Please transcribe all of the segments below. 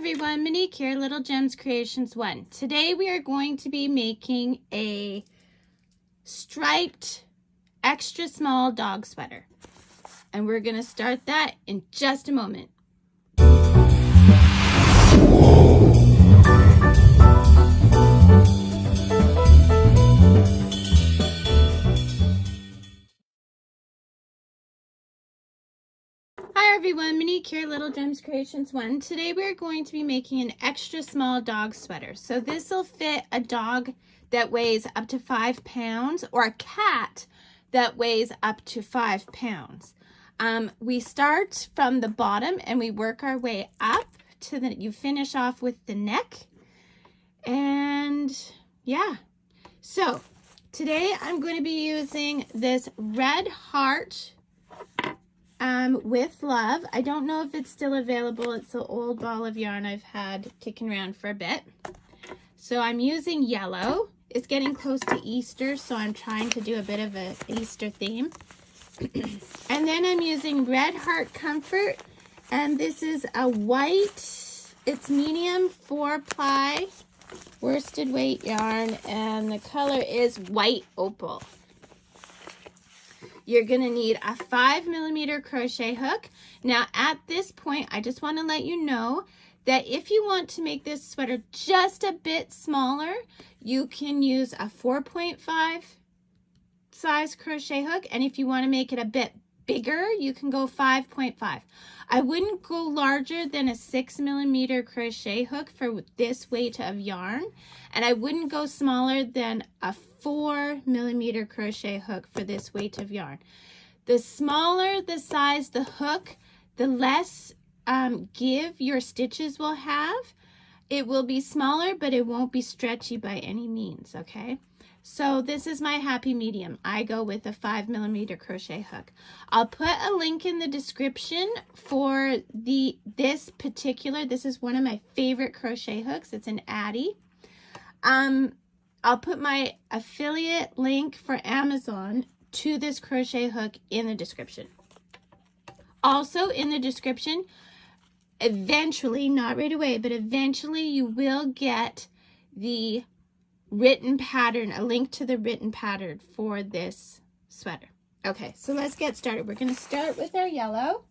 everyone, Monique here, Little Gems Creations 1. Today we are going to be making a striped extra small dog sweater. And we're going to start that in just a moment. Hi everyone, Monique here, Little Gems Creations 1. Today we're going to be making an extra small dog sweater. So this will fit a dog that weighs up to 5 pounds or a cat that weighs up to 5 pounds. We start from the bottom and we work our way up to you finish off with the neck. And yeah, so today I'm going to be using this red heart with love. I don't know if it's still available. It's an old ball of yarn I've had kicking around for a bit. So I'm using yellow. It's getting close to Easter, so I'm trying to do a bit of an Easter theme. And then I'm using Red Heart Comfort, and this is a white, it's medium 4-ply worsted weight yarn, and the color is white opal. You're going to need a 5mm crochet hook. Now at this point, I just want to let you know that if you want to make this sweater just a bit smaller, you can use a 4.5 size crochet hook. And if you want to make it a bit bigger, you can go 5.5. I wouldn't go larger than a 6mm crochet hook for this weight of yarn. And I wouldn't go smaller than a 4mm crochet hook for this weight of yarn. The smaller the size the hook, the less give your stitches will have. It will be smaller, but it won't be stretchy by any means, okay? So this is my happy medium. I go with a 5mm crochet hook. I'll put a link in the description for this is one of my favorite crochet hooks. It's an Addy. I'll put my affiliate link for Amazon to this crochet hook in the description. Also in the description, eventually, not right away, but eventually you will get the written pattern, a link to the written pattern for this sweater. Okay, so let's get started. We're going to start with our yellow.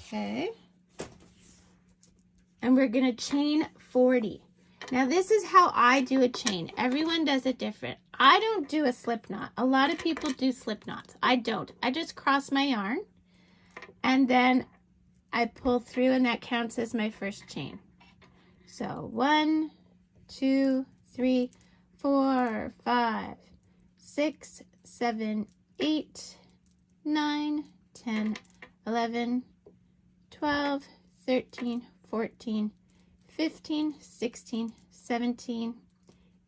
Okay. And we're going to chain 40. Now this is how I do a chain. Everyone does it different. I don't do a slip knot. A lot of people do slip knots. I don't. I just cross my yarn and then I pull through, and that counts as my first chain. So 1, 2, 3, 4, 5, 6, 7, 8, 9, 10, 11, 12, 13, 14, 15, 16, 17,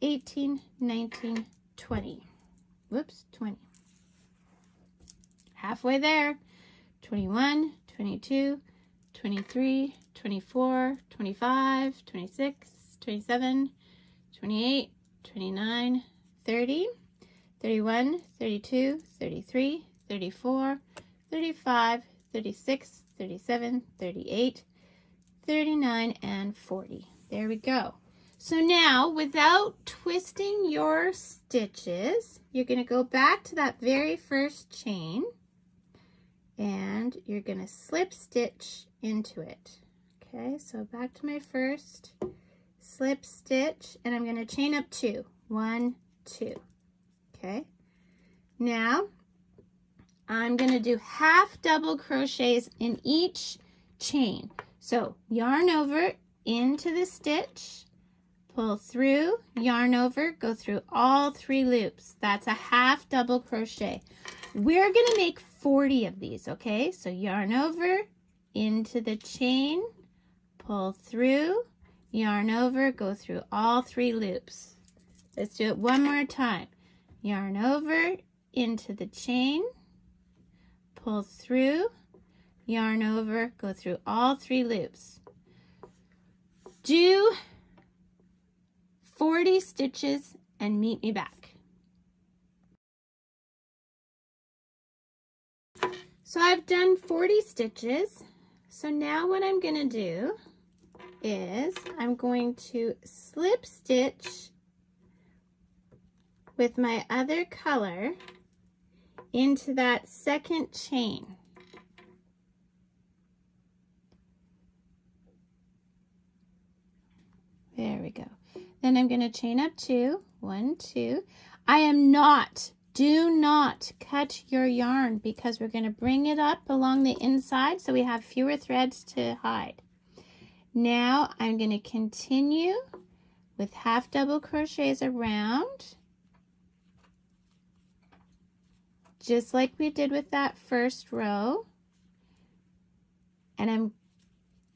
18, 19, 20. Whoops, 20. Halfway there. 21, 22, 23, 24, 25, 26, 27, 28, 29, 30, 31, 32, 33, 34, 35, 36, 37, 38, 39, and 40. There we go. So now, without twisting your stitches, you're going to go back to that very first chain and you're going to slip stitch into it. Okay, so back to my first slip stitch, and I'm going to chain up 2. 1, 2. Okay, now I'm going to do half double crochets in each chain. So yarn over into the stitch, pull through, yarn over, go through all 3 loops. That's a half double crochet. We're going to make 40 of these, okay? So yarn over into the chain, pull through, yarn over, go through all 3 loops. Let's do it one more time. Yarn over into the chain, pull through, yarn over, go through all 3 loops. Do 40 stitches and meet me back. So I've done 40 stitches. So now what I'm going to do is I'm going to slip stitch with my other color into that second chain. There we go. Then I'm going to chain up 2, 1, 2. Do not cut your yarn because we're going to bring it up along the inside so we have fewer threads to hide. Now I'm going to continue with half double crochets around, just like we did with that first row, and I'm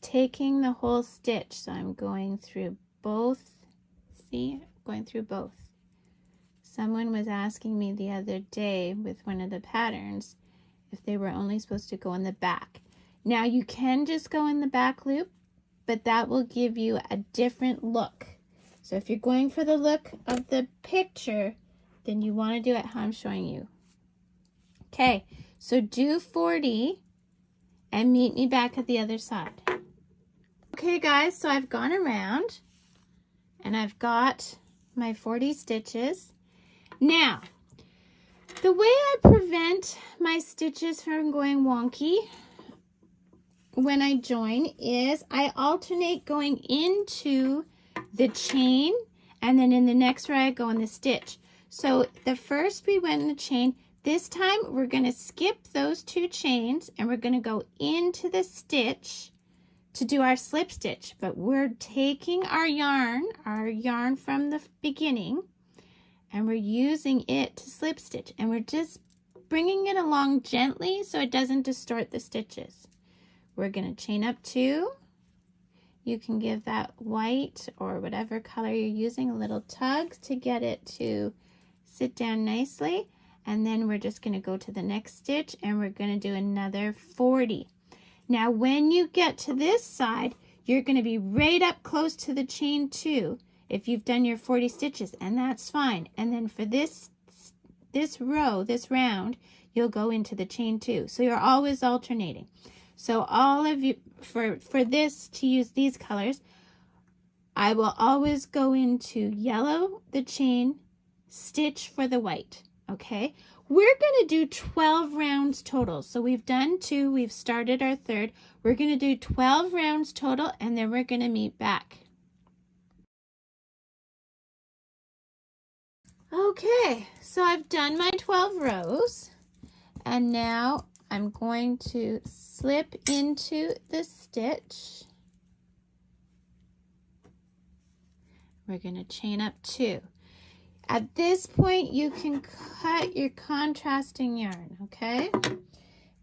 taking the whole stitch, so I'm going through both. See, going through both. Someone was asking me the other day with one of the patterns if they were only supposed to go in the back. Now you can just go in the back loop, but that will give you a different look. So if you're going for the look of the picture, then you want to do it how I'm showing you. Okay, so do 40 and meet me back at the other side. Okay guys, so I've gone around and I've got my 40 stitches. Now, the way I prevent my stitches from going wonky when I join is I alternate going into the chain, and then in the next row I go in the stitch. So the first we went in the chain, this time we're going to skip those 2 chains and we're going to go into the stitch to do our slip stitch, but we're taking our yarn from the beginning, and we're using it to slip stitch, and we're just bringing it along gently so it doesn't distort the stitches. We're going to chain up 2. You can give that white or whatever color you're using a little tug to get it to sit down nicely, and then we're just going to go to the next stitch and we're going to do another 40. Now when you get to this side, you're going to be right up close to the chain 2 if you've done your 40 stitches, and that's fine. And then for this round, you'll go into the chain 2. So you're always alternating. So all of you, for this, to use these colors, I will always go into yellow, the chain, stitch for the white, okay? We're going to do 12 rounds total. So we've done 2, we've started our 3rd. We're going to do 12 rounds total, and then we're going to meet back. Okay, so I've done my 12 rows, and now I'm going to slip into the stitch. We're going to chain up 2. At this point, you can cut your contrasting yarn, okay?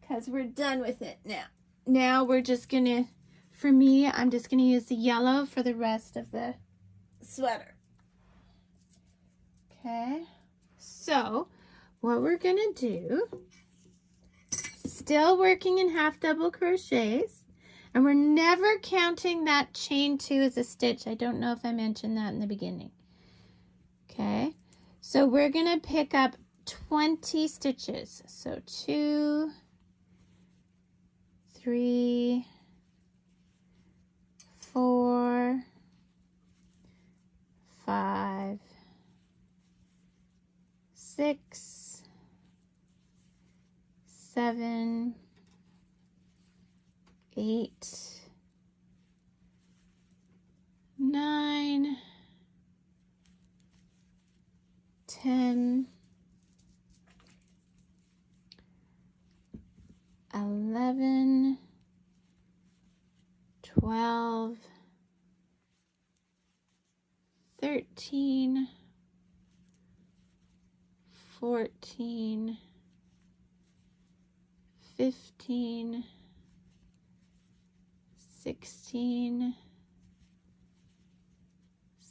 Because we're done with it now. Now we're just going to, for me, I'm just going to use the yellow for the rest of the sweater. Okay, so what we're going to do, still working in half double crochets, and we're never counting that chain 2 as a stitch. I don't know if I mentioned that in the beginning. Okay, so we're going to pick up 20 stitches. So 2, 3, 4, 5, 6, 7, 8, 9, 10, 11, 12, 13, 14, 15, 16,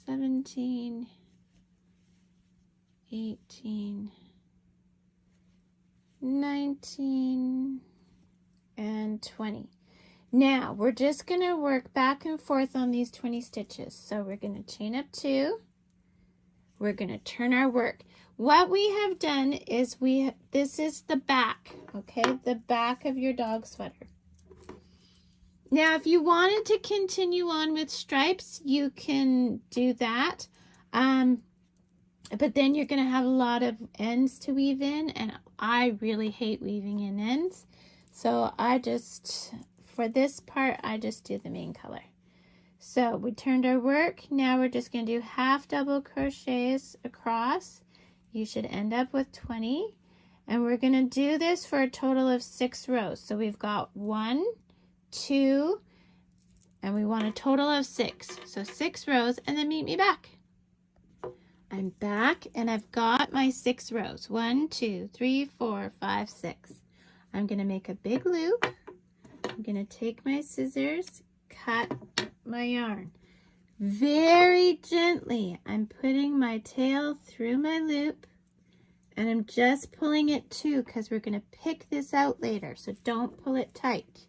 17, 18, 19, and 20. Now we're just going to work back and forth on these 20 stitches. So we're going to chain up 2. We're going to turn our work. What we have done is this is the back, okay? The back of your dog sweater. Now, if you wanted to continue on with stripes, you can do that. But then you're going to have a lot of ends to weave in, and I really hate weaving in ends. So for this part, I just do the main color. So we turned our work. Now we're just going to do half double crochets across. You should end up with 20. And we're going to do this for a total of 6 rows. So we've got 1, 2, and we want a total of 6. So 6 rows, and then meet me back. I'm back, and I've got my 6 rows. 1, 2, 3, 4, 5, 6. I'm going to make a big loop. I'm going to take my scissors, cut my yarn. Very gently, I'm putting my tail through my loop, and I'm just pulling it too because we're going to pick this out later, so don't pull it tight.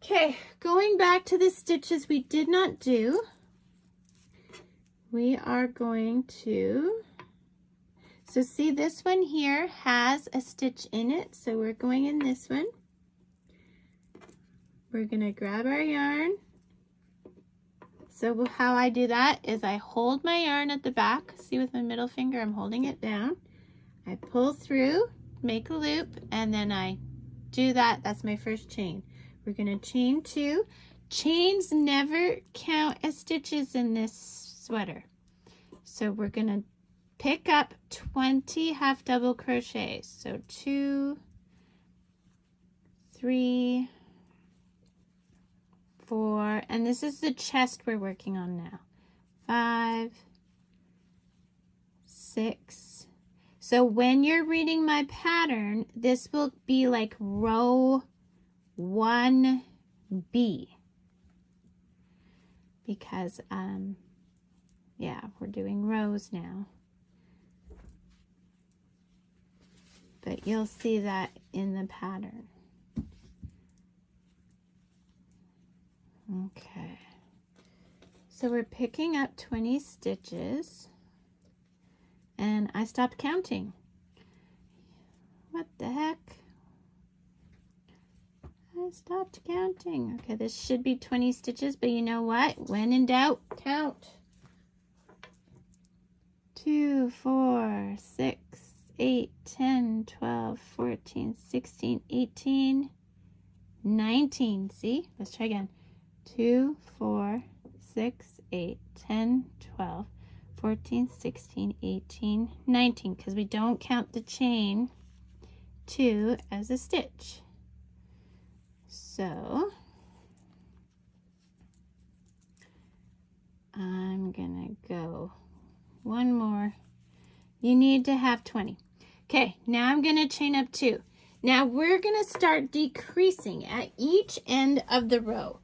Okay, going back to the stitches we did not do, we are going to, so see this one here has a stitch in it, so we're going in this one. We're going to grab our yarn. So how I do that is I hold my yarn at the back. See, with my middle finger, I'm holding it down. I pull through, make a loop, and then I do that. That's my first chain. We're going to chain 2. Chains never count as stitches in this sweater. So we're going to pick up 20 half double crochets. So 2, 3, 4, and this is the chest we're working on now. 5, 6. So when you're reading my pattern, this will be like row 1B, because yeah, we're doing rows now. But you'll see that in the pattern. Okay, so we're picking up 20 stitches, and I stopped counting. What the heck? I stopped counting. Okay, this should be 20 stitches, but you know what? When in doubt, count. 2, 4, 6, 8, 10, 12, 14, 16, 18, 19. See? Let's try again. 2, 4, 6, 8, 10, 12, 14, 16, 18, 19, because we don't count the chain 2 as a stitch. So I'm gonna go one more. You need to have 20. Okay, now I'm gonna chain up 2. Now we're gonna start decreasing at each end of the row.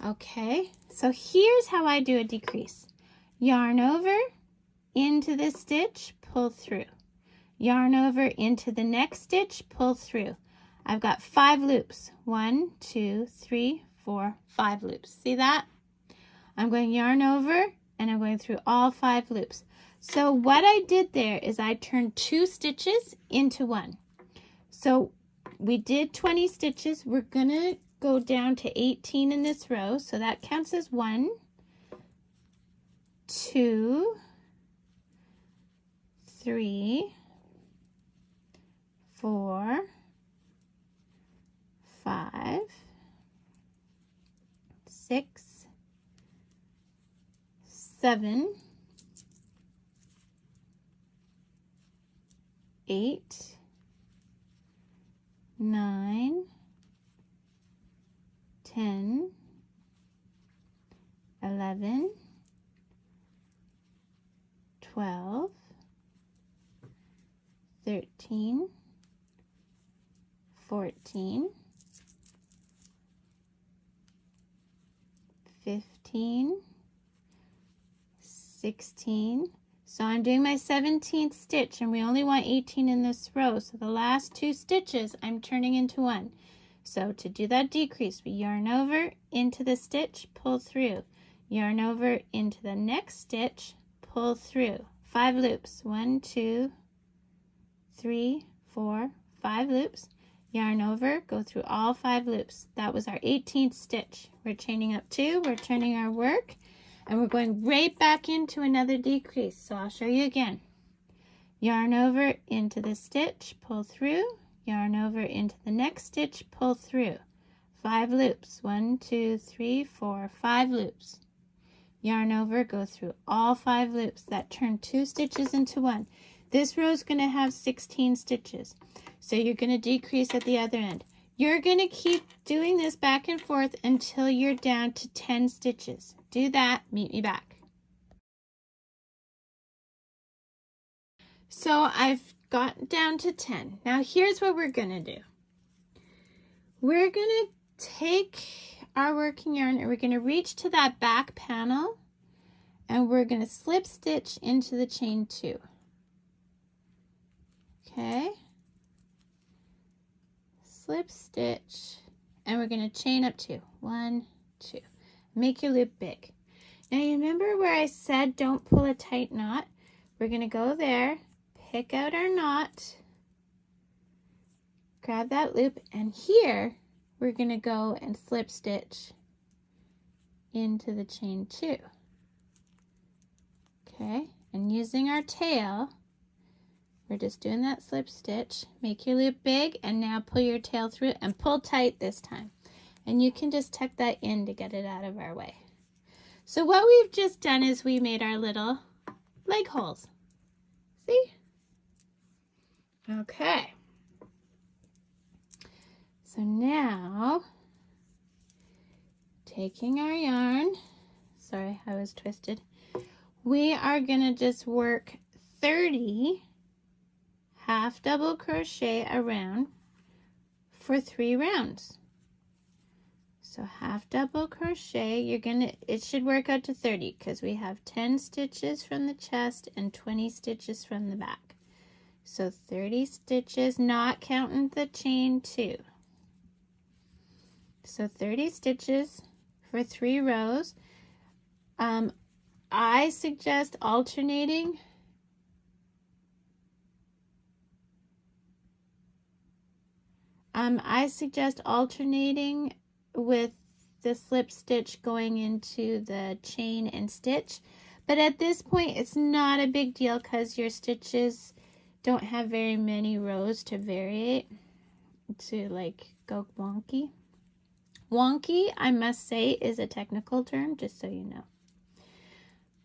Okay, so here's how I do a decrease. Yarn over into this stitch, pull through. Yarn over into the next stitch, pull through. I've got 5 loops. 1, 2, 3, 4, 5 loops. See that? I'm going yarn over, and I'm going through all 5 loops. So what I did there is I turned 2 stitches into 1. So we did 20 stitches. We're gonna go down to 18 in this row, so that counts as 1, 2, 3, 4, 5, 6, 7, 8, 9, 10, 11, 12, 13, 14, 15, 16. So I'm doing my 17th stitch, and we only want 18 in this row. So the last 2 stitches I'm turning into 1. So to do that decrease, we yarn over into the stitch, pull through. Yarn over into the next stitch, pull through. 5 loops. 1, 2, 3, 4, 5 loops. yarn over, go through all 5 loops. That was our 18th stitch. We're chaining up 2, we're turning our work, and we're going right back into another decrease. So I'll show you again. Yarn over into the stitch, pull through, yarn over into the next stitch, pull through. 5 loops, 1, 2, 3, 4, 5 loops. Yarn over, go through all 5 loops. That turned 2 stitches into 1. This row is going to have 16 stitches. So you're going to decrease at the other end. You're going to keep doing this back and forth until you're down to 10 stitches. Do that, meet me back. So I've got down to 10. Now here's what we're going to do. We're going to take our working yarn and we're going to reach to that back panel and we're going to slip stitch into the chain 2. Okay, slip stitch, and we're going to chain up 2. 1, 2. Make your loop big. Now you remember where I said don't pull a tight knot? We're going to go there, pick out our knot, grab that loop, and here we're going to go and slip stitch into the chain 2. Okay, and using our tail, we're just doing that slip stitch. Make your loop big and now pull your tail through and pull tight this time. And you can just tuck that in to get it out of our way. So what we've just done is we made our little leg holes. See? Okay. So now, taking our yarn, sorry, I was twisted. We are gonna just work 30 half double crochet around for 3 rounds. So half double crochet, it should work out to 30 because we have 10 stitches from the chest and 20 stitches from the back. So 30 stitches, not counting the chain 2. So 30 stitches for 3 rows. I suggest alternating with the slip stitch going into the chain and stitch, but at this point it's not a big deal because your stitches don't have very many rows to variate to like go wonky. Wonky, I must say, is a technical term, just so you know.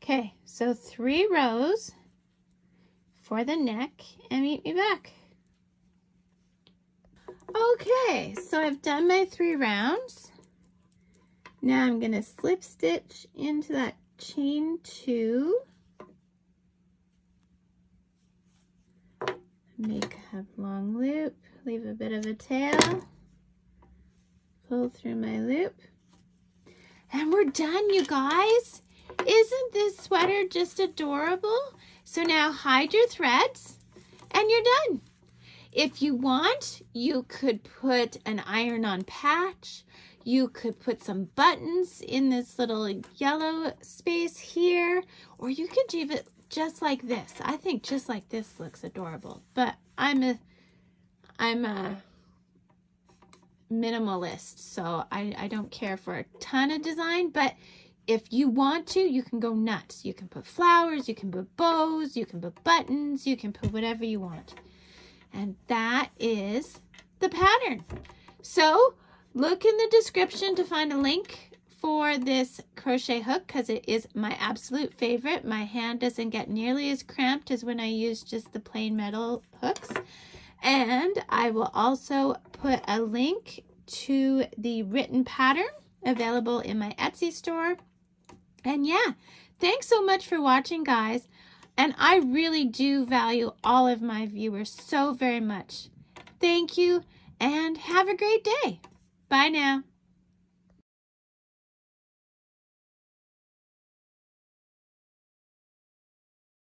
Okay, so 3 rows for the neck and meet me back. Okay, so I've done my 3 rounds. Now I'm going to slip stitch into that chain 2. Make a long loop, leave a bit of a tail, pull through my loop, and we're done, you guys. Isn't this sweater just adorable? So now hide your threads and you're done. If you want, you could put an iron-on patch. You could put some buttons in this little yellow space here, or you could leave it just like this. I think just like this looks adorable, but I'm a minimalist, so I don't care for a ton of design, but if you want to, you can go nuts. You can put flowers, you can put bows, you can put buttons, you can put whatever you want. And that is the pattern. So look in the description to find a link for this crochet hook because it is my absolute favorite. My hand doesn't get nearly as cramped as when I use just the plain metal hooks. And I will also put a link to the written pattern available in my Etsy store. And yeah, thanks so much for watching, guys. And I really do value all of my viewers so very much. Thank you and have a great day. Bye now.